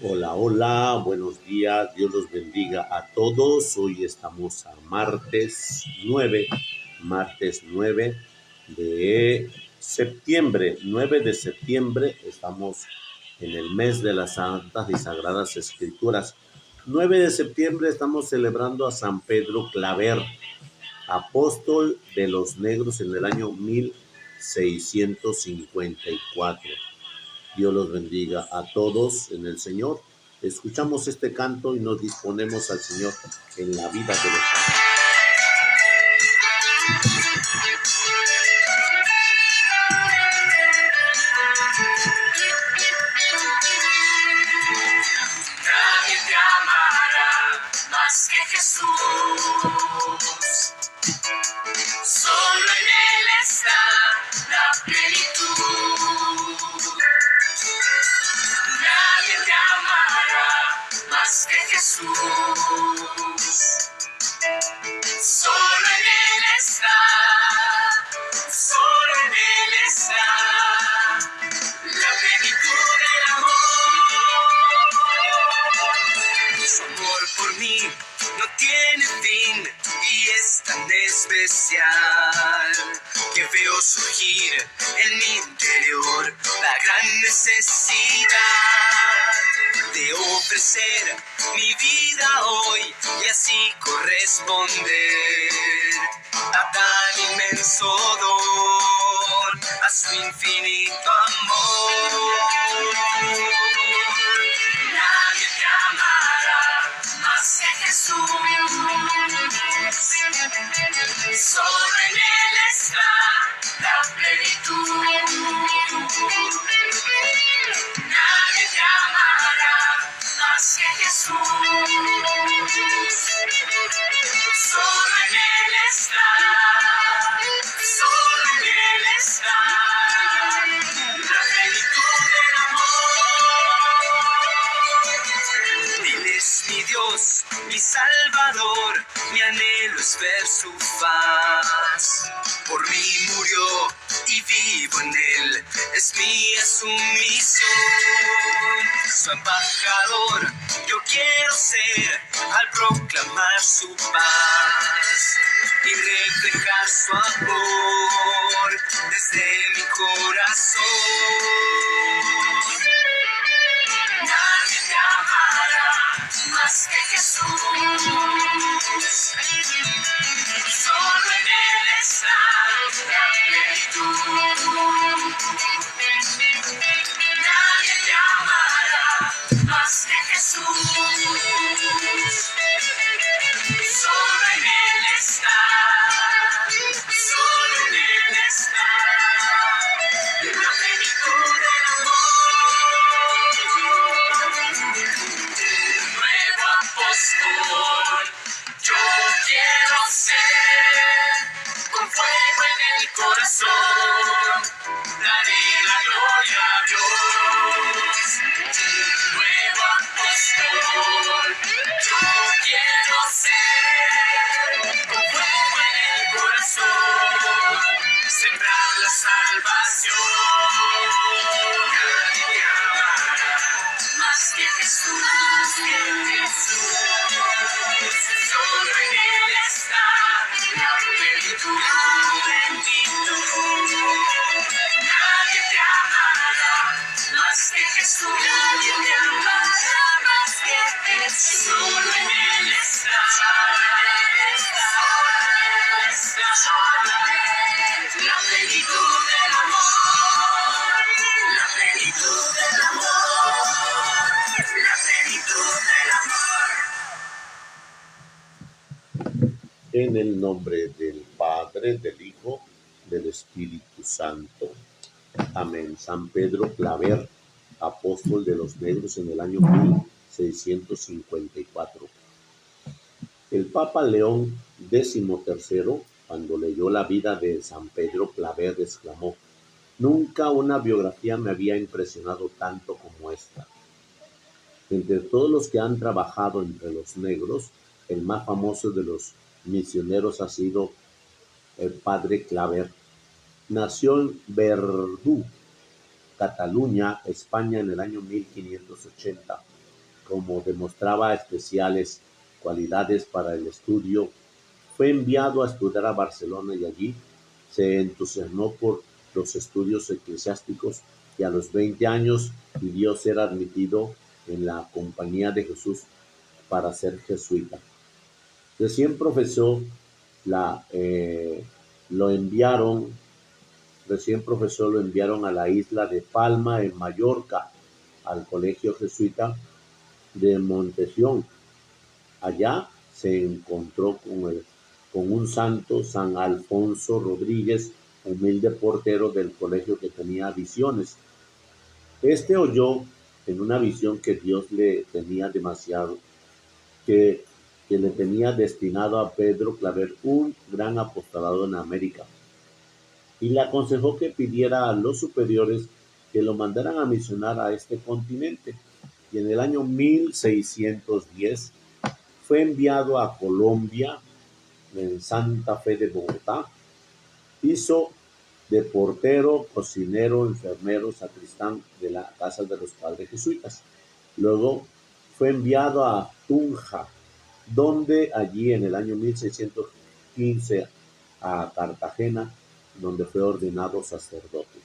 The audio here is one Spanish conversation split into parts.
Hola, hola, buenos días, Dios los bendiga a todos. Hoy estamos a martes 9 de septiembre, 9 de septiembre, estamos en el mes de las Santas y Sagradas Escrituras. 9 de septiembre estamos celebrando a San Pedro Claver, apóstol de los negros en el año 1654. Dios los bendiga a todos en el Señor. Escuchamos este canto y nos disponemos al Señor en la vida de los santos. Nadie te amará más que Jesús. Solo en Él está la plenitud. Nadie te amará más que Jesús. Solo en Él está, solo en Él está la plenitud del amor. Su amor por mí no tiene fin y es tan especial que veo surgir en mi interior la gran necesidad de ofrecer mi vida hoy y así corresponder a tan inmenso don, a su infinito amor. Nadie te amará más que Jesús. Solo en Él está la plenitud. Nadie te amará más que Jesús. Solo en Él está, solo en Él está la plenitud del amor. Él es mi Dios, mi Salvador, mi anhelo es ver su faz. Por mí murió y vivo en Él, es mía su misión. Su embajador yo quiero ser al proclamar su paz y reflejar su amor desde mi corazón. Nadie te amará más que Jesús. Solo en Él está la plenitud. Nadie te amará más que Jesús. Solo en Él está, solo en Él está la plenitud del amor. Nuevo apóstol yo quiero ser, con fuego en el corazón daré la gloria a Dios. Nuevo apóstol yo quiero ser, con fuego en el corazón sembrar la salvación. Nadie te amará más que Jesús, solo en Él está la plenitud. Nadie te amará más que Jesús. Nadie te amará más que Jesús. Solo en Él está, la plenitud del amor, la plenitud del amor, la plenitud del amor. En el nombre del Padre, del Hijo, del Espíritu Santo. Amén. San Pedro Claver, apóstol de los negros en el año 1654. El Papa León XIII, cuando leyó la vida de San Pedro Claver, exclamó: "Nunca una biografía me había impresionado tanto como esta". Entre todos los que han trabajado entre los negros, el más famoso de los misioneros ha sido el padre Claver. Nació en Verdú, Cataluña, España, en el año 1580. como demostraba especiales cualidades para el estudio, fue enviado a estudiar a Barcelona y allí se entusiasmó por los estudios eclesiásticos y a los 20 años pidió ser admitido en la Compañía de Jesús para ser jesuita. Recién profesó la, lo enviaron, recién profesó lo enviaron a la isla de Palma en Mallorca, al colegio jesuita de Montesión. Allá se encontró con un santo, San Alfonso Rodríguez, humilde portero del colegio que tenía visiones. Este oyó en una visión que Dios le tenía demasiado, que, que le tenía destinado a Pedro Claver un gran apostolado en América, y le aconsejó que pidiera a los superiores que lo mandaran a misionar a este continente. Y en el año 1610 fue enviado a Colombia, en Santa Fe de Bogotá. Hizo de portero, cocinero, enfermero, sacristán de la casa de los padres jesuitas. Luego fue enviado a Tunja, donde allí en el año 1615 a Cartagena, donde fue ordenado sacerdote.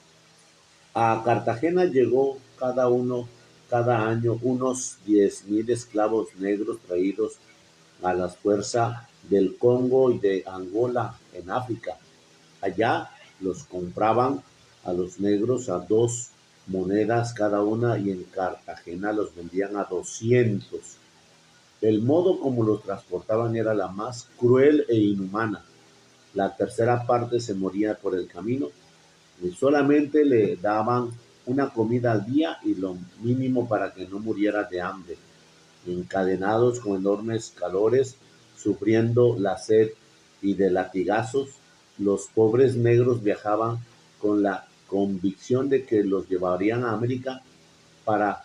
A Cartagena llegó cada año unos 10,000 esclavos negros traídos a las fuerzas del Congo y de Angola en África. Allá los compraban a los negros a 2 monedas cada una y en Cartagena los vendían a 200. El modo como los transportaban era la más cruel e inhumana. La tercera parte se moría por el camino y solamente le daban una comida al día y lo mínimo para que no muriera de hambre. Encadenados con enormes calores, sufriendo la sed y de latigazos, los pobres negros viajaban con la convicción de que los llevarían a América para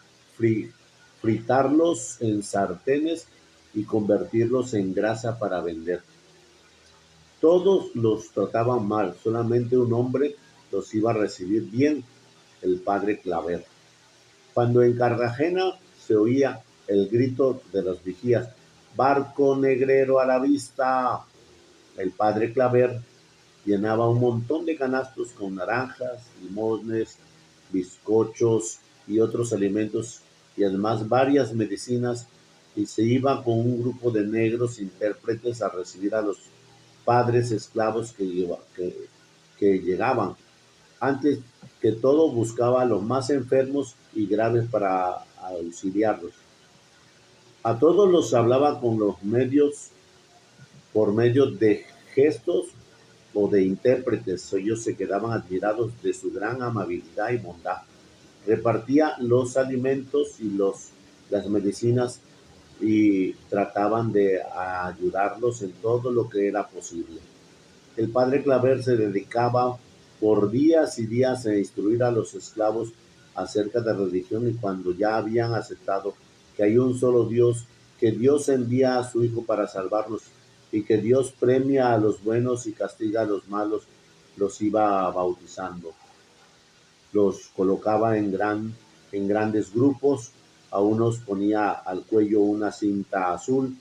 fritarlos en sartenes y convertirlos en grasa para vender. Todos los trataban mal, solamente un hombre los iba a recibir bien, el padre Claver. Cuando en Cartagena se oía el grito de los vigías, barco negrero a la vista, el padre Claver llenaba un montón de canastos con naranjas, limones, bizcochos y otros alimentos y además varias medicinas y se iba con un grupo de negros intérpretes a recibir a los padres esclavos que llegaban. Antes que todo buscaba a los más enfermos y graves para auxiliarlos. A todos los hablaba con los medios, por medio de gestos o de intérpretes. Ellos se quedaban admirados de su gran amabilidad y bondad. Repartía los alimentos y las medicinas y trataban de ayudarlos en todo lo que era posible. El padre Claver se dedicaba por días y días a instruir a los esclavos acerca de religión y cuando ya habían aceptado que hay un solo Dios, que Dios envía a su Hijo para salvarlos y que Dios premia a los buenos y castiga a los malos, los iba bautizando. Los colocaba en grandes grupos, a unos ponía al cuello una cinta azul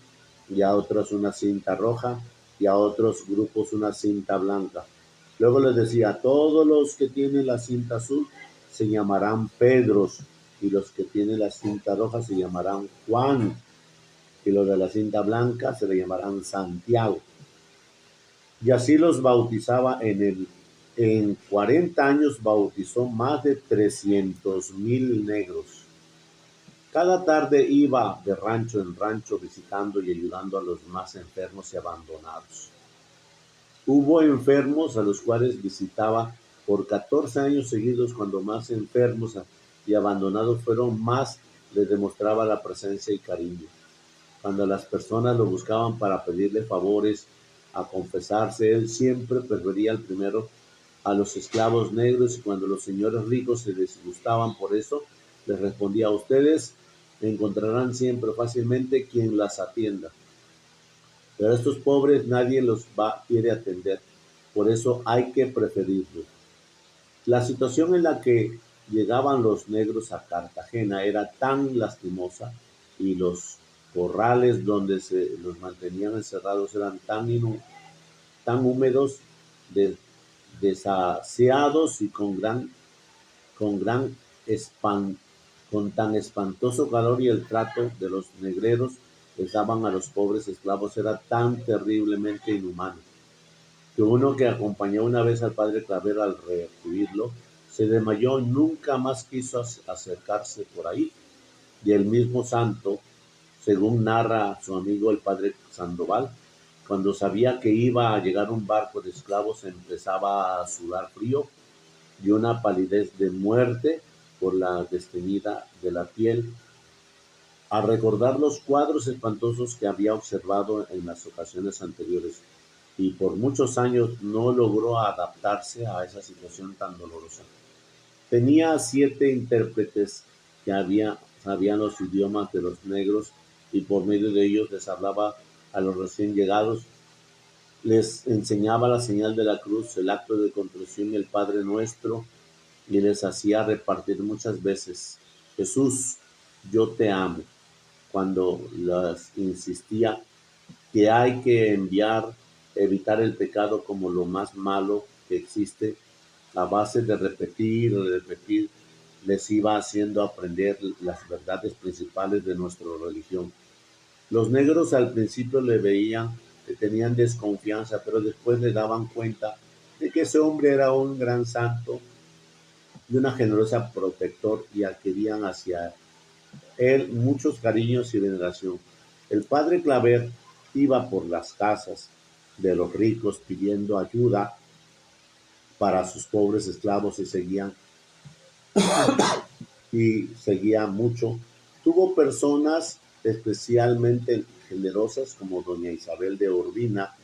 y a otros una cinta roja y a otros grupos una cinta blanca. Luego les decía, todos los que tienen la cinta azul se llamarán Pedros y los que tienen la cinta roja se llamarán Juan y los de la cinta blanca se le llamarán Santiago. Y así los bautizaba en 40 años bautizó más de 300,000 negros. Cada tarde iba de rancho en rancho visitando y ayudando a los más enfermos y abandonados. Hubo enfermos a los cuales visitaba por 14 años seguidos. Cuando más enfermos y abandonados fueron, más les demostraba la presencia y cariño. Cuando las personas lo buscaban para pedirle favores, a confesarse, él siempre prefería al primero a los esclavos negros y cuando los señores ricos se disgustaban por eso, les respondía, ustedes encontrarán siempre fácilmente quien las atienda. Pero a estos pobres nadie quiere atender, por eso hay que preferirlos. La situación en la que llegaban los negros a Cartagena era tan lastimosa y los corrales donde se los mantenían encerrados eran tan húmedos, de- desaseados y con gran espan- con tan espantoso calor, y el trato de los negreros les daban a los pobres esclavos era tan terriblemente inhumano, que uno que acompañó una vez al padre Claver al recibirlo, se desmayó, nunca más quiso acercarse por ahí. Y el mismo santo, según narra su amigo el padre Sandoval, cuando sabía que iba a llegar un barco de esclavos empezaba a sudar frío y una palidez de muerte por la desteñida de la piel, al recordar los cuadros espantosos que había observado en las ocasiones anteriores, y por muchos años no logró adaptarse a esa situación tan dolorosa. Tenía 7 intérpretes que sabían los idiomas de los negros, y por medio de ellos les hablaba a los recién llegados, les enseñaba la señal de la cruz, el acto de contrición y el Padre Nuestro, y les hacía repartir muchas veces: Jesús, yo te amo, cuando les insistía que hay que evitar el pecado como lo más malo que existe. A base de repetir y repetir, les iba haciendo aprender las verdades principales de nuestra religión. Los negros al principio le veían, le tenían desconfianza, pero después le daban cuenta de que ese hombre era un gran santo y una generosa protector, y adquirían hacia él muchos cariños y veneración. El padre Claver iba por las casas de los ricos pidiendo ayuda para sus pobres esclavos, y seguía mucho. Tuvo personas especialmente generosas como doña Isabel de Urbina,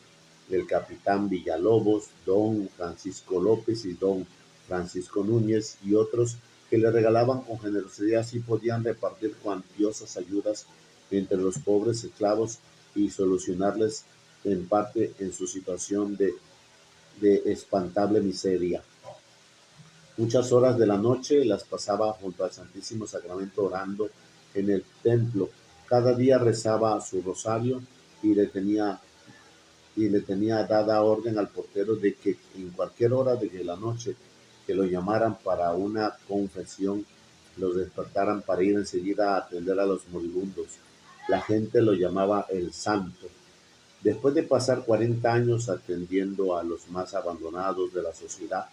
el capitán Villalobos, don Francisco López y don Francisco Núñez, y otros que le regalaban con generosidad, así podían repartir cuantiosas ayudas entre los pobres esclavos y solucionarles en parte en su situación de espantable miseria. Muchas horas de la noche las pasaba junto al Santísimo Sacramento orando en el templo. Cada día rezaba su rosario, y le tenía dada orden al portero de que en cualquier hora de la noche que lo llamaran para una confesión, los despertaran para ir enseguida a atender a los moribundos. La gente lo llamaba el Santo. Después de pasar 40 años atendiendo a los más abandonados de la sociedad,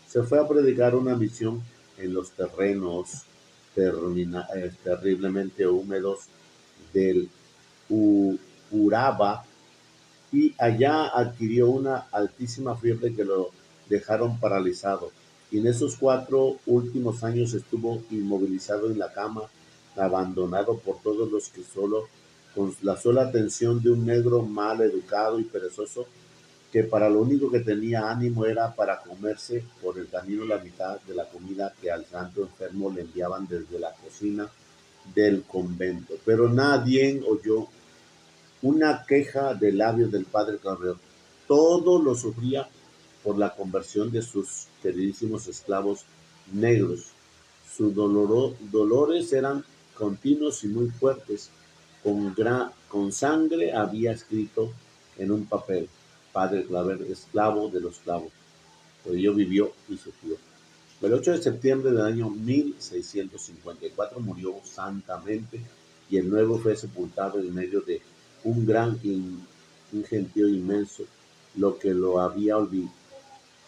se fue a predicar una misión en los terrenos terriblemente húmedos del Uraba, y allá adquirió una altísima fiebre que lo dejaron paralizado. Y en esos 4 últimos años estuvo inmovilizado en la cama, abandonado por todos los que con la sola atención de un negro mal educado y perezoso, que para lo único que tenía ánimo era para comerse por el camino la mitad de la comida que al santo enfermo le enviaban desde la cocina del convento. Pero nadie oyó una queja de labios del padre Claver. Todo lo sufría por la conversión de sus queridísimos esclavos negros. Sus dolores eran continuos y muy fuertes. Con sangre había escrito en un papel: Padre Claver, esclavo de los clavos. Por ello vivió y sufrió. El 8 de septiembre del año 1654 murió santamente, y el nuevo fue sepultado en medio de un gentío inmenso. Lo que lo había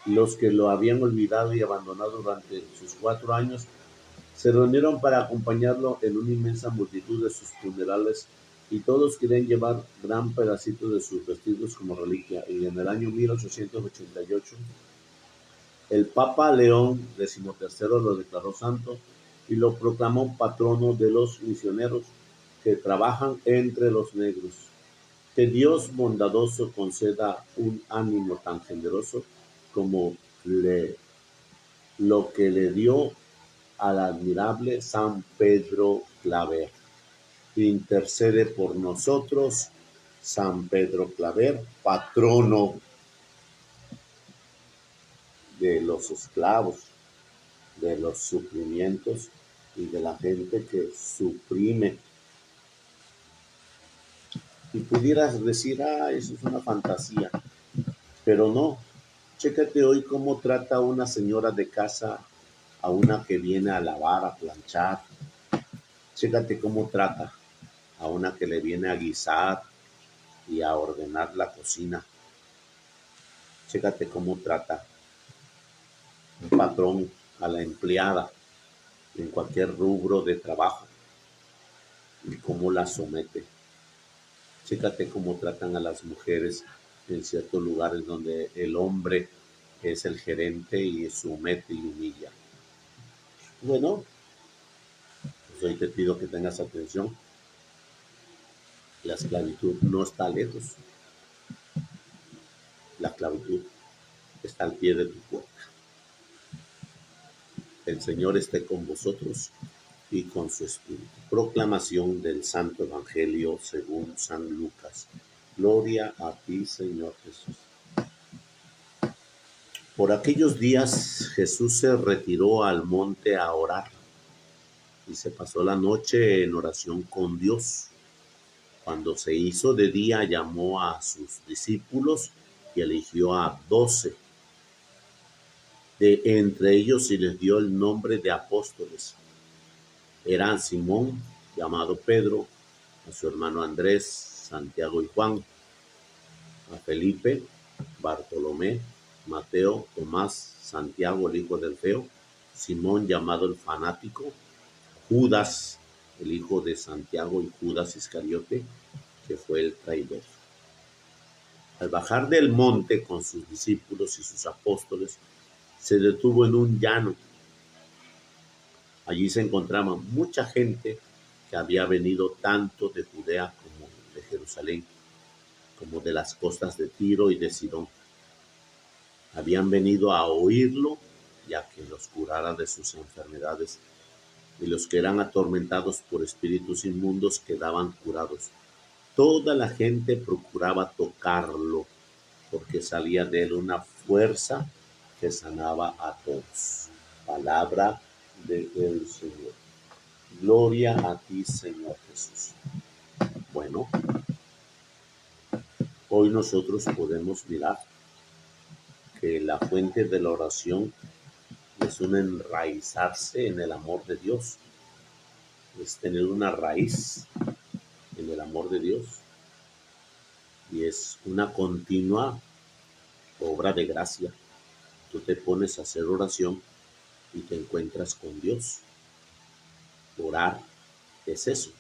Los que lo habían olvidado y abandonado durante sus 4 años se reunieron para acompañarlo en una inmensa multitud de sus funerales, y todos querían llevar gran pedacito de sus vestidos como reliquia. Y en el año 1888 el Papa León XIII lo declaró santo y lo proclamó patrono de los misioneros que trabajan entre los negros. Que Dios bondadoso conceda un ánimo tan generoso como lo que le dio al admirable San Pedro Claver. Intercede por nosotros, San Pedro Claver, patrono de los esclavos, de los sufrimientos y de la gente que suprime Y pudieras decir, eso es una fantasía, pero no. Chécate hoy cómo trata una señora de casa a una que viene a lavar, a planchar. Chécate cómo trata a una que le viene a guisar y a ordenar la cocina. Chécate cómo trata un patrón a la empleada en cualquier rubro de trabajo y cómo la somete. Chécate cómo tratan a las mujeres en ciertos lugares donde el hombre es el gerente y somete y humilla. Bueno, pues hoy te pido que tengas atención. La esclavitud no está lejos. La esclavitud está al pie de tu puerta. El Señor esté con vosotros y con su espíritu. Proclamación del Santo Evangelio según San Lucas. Gloria a ti, Señor Jesús. Por aquellos días Jesús se retiró al monte a orar y se pasó la noche en oración con Dios. Cuando se hizo de día, llamó a sus discípulos y eligió a 12. De entre ellos se les dio el nombre de apóstoles. Eran Simón, llamado Pedro, a su hermano Andrés, Santiago y Juan, a Felipe, Bartolomé, Mateo, Tomás, Santiago el hijo del Feo, Simón llamado el fanático, Judas, el hijo de Santiago, y Judas Iscariote, que fue el traidor. Al bajar del monte con sus discípulos y sus apóstoles, se detuvo en un llano. Allí se encontraba mucha gente que había venido tanto de Judea como de Jerusalén, como de las costas de Tiro y de Sidón. Habían venido a oírlo y a que los curara de sus enfermedades, y los que eran atormentados por espíritus inmundos quedaban curados. Toda la gente procuraba tocarlo, porque salía de él una fuerza que sanaba a todos. Palabra del Señor. Gloria a ti, Señor Jesús. Bueno, hoy nosotros podemos mirar que la fuente de la oración es un enraizarse en el amor de Dios, es tener una raíz en el amor de Dios, y es una continua obra de gracia. Tú te pones a hacer oración y te encuentras con Dios. Orar es eso.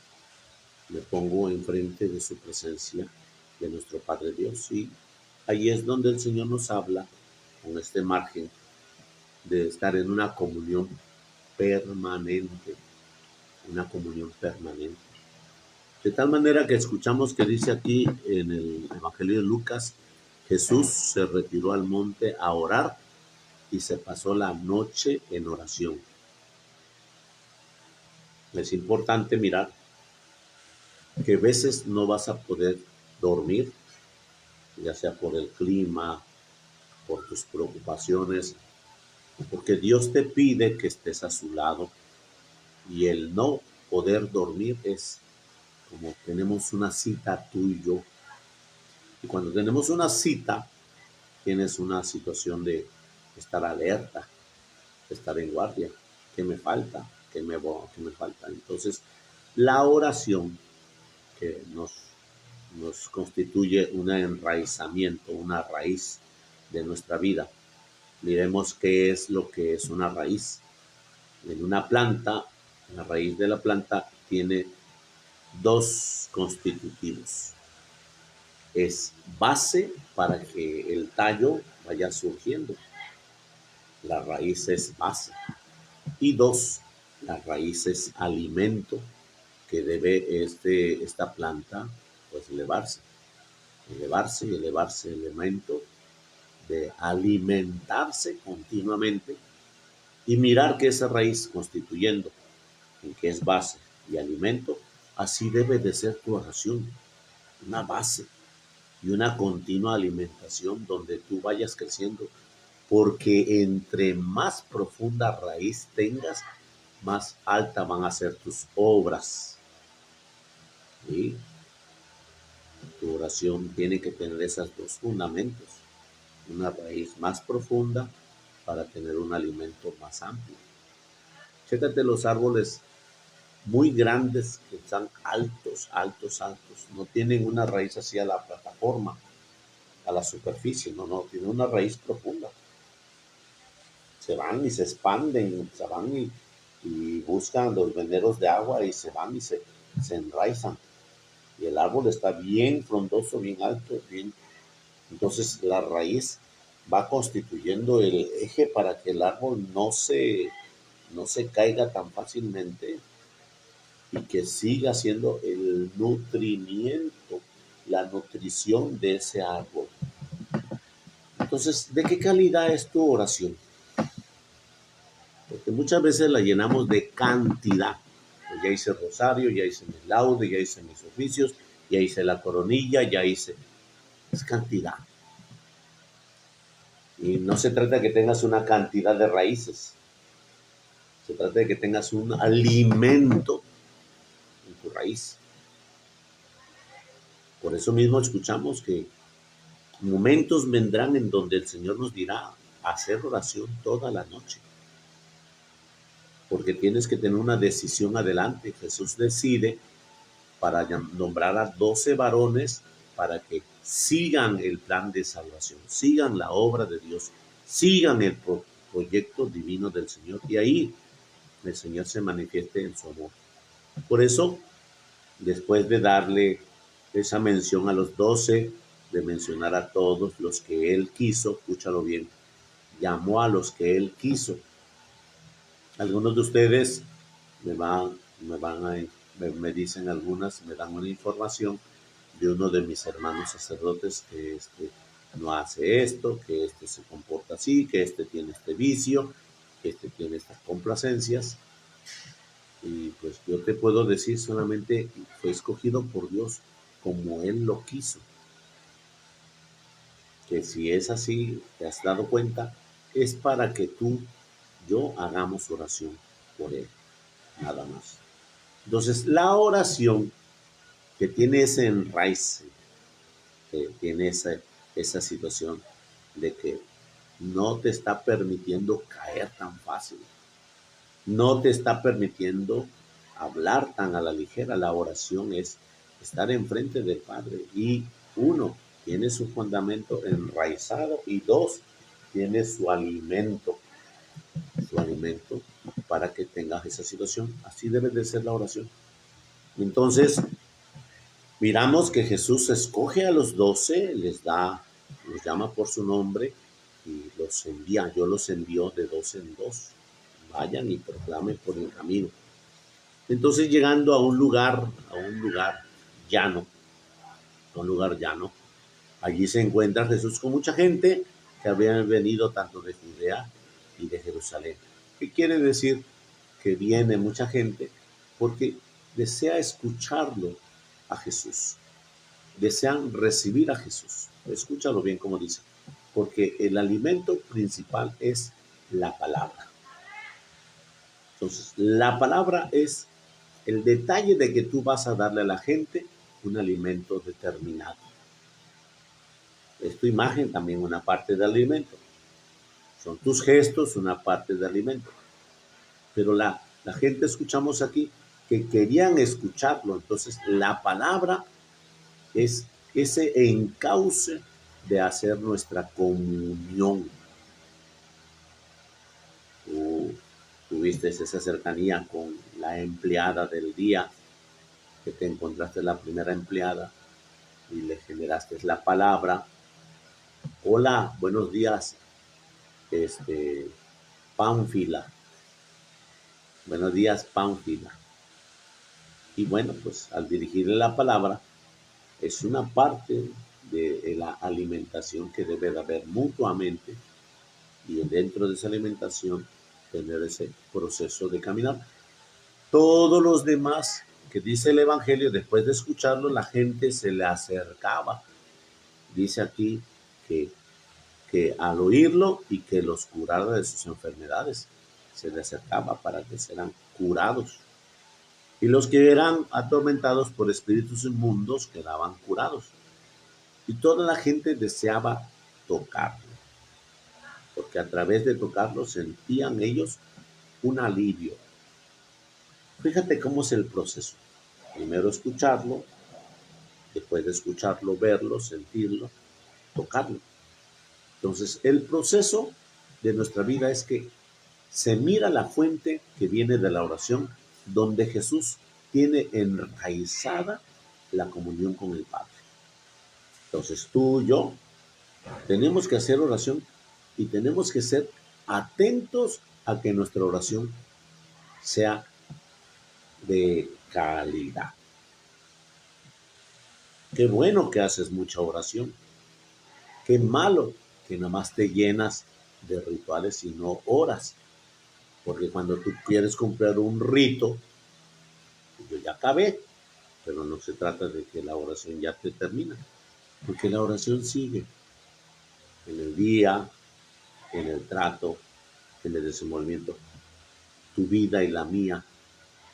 Me pongo enfrente de su presencia, de nuestro Padre Dios, y ahí es donde el Señor nos habla con este margen de estar en una comunión permanente, una comunión permanente. De tal manera que escuchamos que dice aquí en el Evangelio de Lucas, Jesús se retiró al monte a orar y se pasó la noche en oración. Es importante mirar que a veces no vas a poder dormir, ya sea por el clima, por tus preocupaciones, porque Dios te pide que estés a su lado, y el no poder dormir es como tenemos una cita tú y yo. Y cuando tenemos una cita, tienes una situación de estar alerta, de estar en guardia. ¿Qué me falta? ¿Qué me falta? Entonces, la oración que nos constituye un enraizamiento, una raíz de nuestra vida. Miremos qué es lo que es una raíz. En una planta, la raíz de la planta tiene dos constitutivos. Es base para que el tallo vaya surgiendo. La raíz es base. Y dos, la raíz es alimento que debe esta planta pues elevarse, elemento de alimentarse continuamente, y mirar que esa raíz constituyendo en que es base y alimento, así debe de ser tu oración, una base y una continua alimentación donde tú vayas creciendo, porque entre más profunda raíz tengas, más alta van a ser tus obras. ¿Sí? tu oración tiene que tener esos dos fundamentos, una raíz más profunda para tener un alimento más amplio. Chécate los árboles muy grandes que están altos, altos, altos. No tienen una raíz hacia la plataforma, a la superficie, no, tienen una raíz profunda. Se van y se expanden, se van y buscan los venderos de agua y se van y se enraizan. Y el árbol está bien frondoso, bien alto, bien. Entonces la raíz va constituyendo el eje para que el árbol no se caiga tan fácilmente y que siga siendo el nutrimiento, la nutrición de ese árbol. Entonces, ¿de qué calidad es tu oración? Porque muchas veces la llenamos de cantidad. Pues ya hice rosario, ya hice mi laude, ya hice mis oficios, ya hice la coronilla, ya hice... Es cantidad. Y no se trata de que tengas una cantidad de raíces. Se trata de que tengas un alimento en tu raíz. Por eso mismo escuchamos que momentos vendrán en donde el Señor nos dirá hacer oración toda la noche. Porque tienes que tener una decisión adelante. Jesús decide para nombrar a 12 varones para que sigan el plan de salvación, sigan la obra de Dios, sigan el proyecto divino del Señor, y ahí el Señor se manifieste en su amor. Por eso, después de darle esa mención a los 12, de mencionar a todos los que Él quiso, escúchalo bien, llamó a los que Él quiso. Algunos de ustedes me dicen algunas, me dan una información de uno de mis hermanos sacerdotes que no hace esto, que se comporta así, que tiene este vicio, que tiene estas complacencias. Y pues yo te puedo decir solamente fue escogido por Dios como Él lo quiso. Que si es así, te has dado cuenta, es para que yo hagamos oración por Él, nada más. Entonces, la oración que tiene ese enraice, que tiene esa situación de que no te está permitiendo caer tan fácil, no te está permitiendo hablar tan a la ligera. La oración es estar enfrente del Padre y uno, tiene su fundamento enraizado y dos, tiene su alimento para que tengas esa situación. Así debe de ser la oración. Entonces, miramos que Jesús escoge a los 12, los llama por su nombre y los envía. Yo los envío de 2 en 2. Vayan y proclamen por el camino. Entonces, llegando a un lugar llano, allí se encuentra Jesús con mucha gente que habían venido tanto de Judea y de Jerusalén. ¿Qué quiere decir? Que viene mucha gente porque desea escucharlo a Jesús, desean recibir a Jesús. Escúchalo bien como dice, porque el alimento principal es la palabra. Entonces, la palabra es el detalle de que tú vas a darle a la gente un alimento determinado. Es tu imagen también una parte de alimento. Son tus gestos una parte de alimento. Pero la gente escuchamos aquí que querían escucharlo. Entonces, la palabra es ese encauce de hacer nuestra comunión. Tú tuviste esa cercanía con la empleada del día, que te encontraste la primera empleada y le generaste la palabra. Hola, buenos días, Pánfila. Buenos días, Pánfila. Y bueno, pues al dirigirle la palabra, es una parte de la alimentación que debe de haber mutuamente, y dentro de esa alimentación tener ese proceso de caminar. Todos los demás que dice el Evangelio, después de escucharlo, la gente se le acercaba. Dice aquí que al oírlo y que los curara de sus enfermedades, se le acercaba para que sean curados. Y los que eran atormentados por espíritus inmundos quedaban curados. Y toda la gente deseaba tocarlo, porque a través de tocarlo sentían ellos un alivio. Fíjate cómo es el proceso. Primero escucharlo, después de escucharlo, verlo, sentirlo, tocarlo. Entonces, el proceso de nuestra vida es que se mira la fuente que viene de la oración, donde Jesús tiene enraizada la comunión con el Padre. Entonces, tú y yo tenemos que hacer oración y tenemos que ser atentos a que nuestra oración sea de calidad. Qué bueno que haces mucha oración. Qué malo que nada más te llenas de rituales y no oras. Porque cuando tú quieres cumplir un rito, yo ya acabé, pero no se trata de que la oración ya te termina, porque la oración sigue en el día, en el trato, en el desenvolvimiento. Tu vida y la mía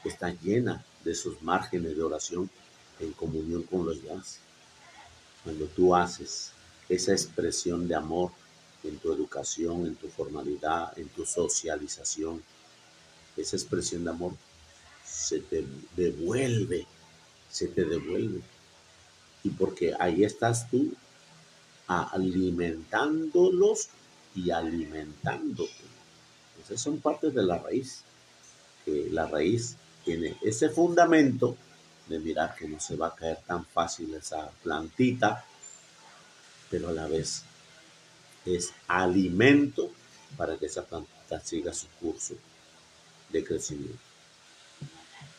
está llena de esos márgenes de oración en comunión con los demás. Cuando tú haces esa expresión de amor en tu educación, en tu formalidad, en tu socialización, esa expresión de amor se te devuelve, se te devuelve. Y porque ahí estás tú alimentándolos y alimentándote. Esas son partes de la raíz. Que la raíz tiene ese fundamento de mirar que no se va a caer tan fácil esa plantita, pero a la vez es alimento para que esa planta siga su curso de crecimiento.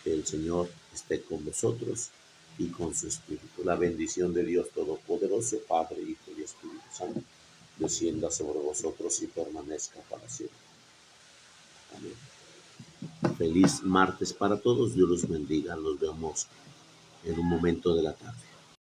Que el Señor esté con vosotros y con su Espíritu. La bendición de Dios Todopoderoso, Padre, Hijo y Espíritu Santo, descienda sobre vosotros y permanezca para siempre. Amén. Feliz martes para todos. Dios los bendiga. Nos vemos en un momento de la tarde.